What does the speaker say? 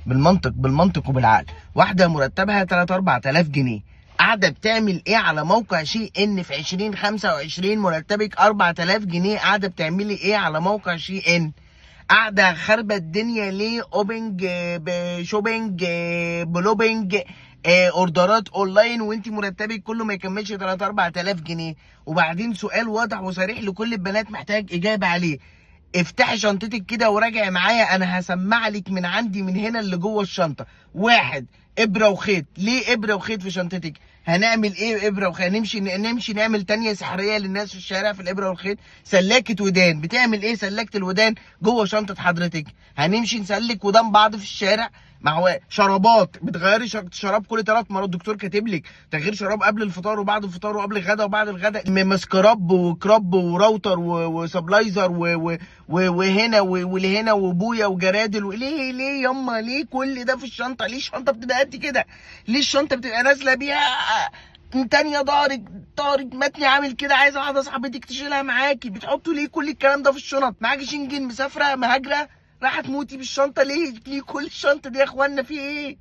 بالمنطق وبالعقل. واحده مرتبها 3 4000 جنيه قاعده بتعمل ايه على موقع شي ان في 2025؟ مرتبك 4000 جنيه، قاعده بتعملي ايه على موقع شي ان؟ قاعده خاربه الدنيا ليه؟ اوبنج، بشوبنج، بلوبنج، اوردرات اونلاين، وانت مرتبك كله ما يكملش 3 4000 جنيه. وبعدين سؤال واضح وصريح لكل البنات محتاج اجابه عليه. افتحي شنطتك كده وراجعي معايا، انا هسمع لك من عندي من هنا اللي جوه الشنطه. واحد، ابره وخيط. ليه ابره وخيط في شنطتك؟ هنعمل ايه ابره وخيط؟ نمشي نعمل تانية سحريه للناس في الشارع في الابره والخيط. سلاكه ودان. بتعمل ايه سلاكه الودان جوه شنطه حضرتك؟ هنمشي نسلك ودان بعض في الشارع؟ ما هو شرابات، بتغيري شراب كل 3 مرات. الدكتور كاتب لك تغيير شراب قبل الفطار وبعد الفطار وقبل الغداء وبعد الغداء. مسكراب وكراب وراوتر وسبلايزر وهنا ولهنا وبويا وجرادل. ليه ياما؟ ليه كل ده في الشنطه؟ ليه الشنطه بتبقى قد كده؟ ليه الشنطه بتبقى نازله بيها تانية ضهرك متني عامل كده؟ عايزه واحده صاحبتك تشيلها معاكي. بتحطوا ليه كل الكلام ده في الشنط؟ معاكي شنجن، مسافره، مهاجره، رايحه تموتي بالشنطه؟ ليه كل الشنطه دي يا اخوانا؟ في ايه؟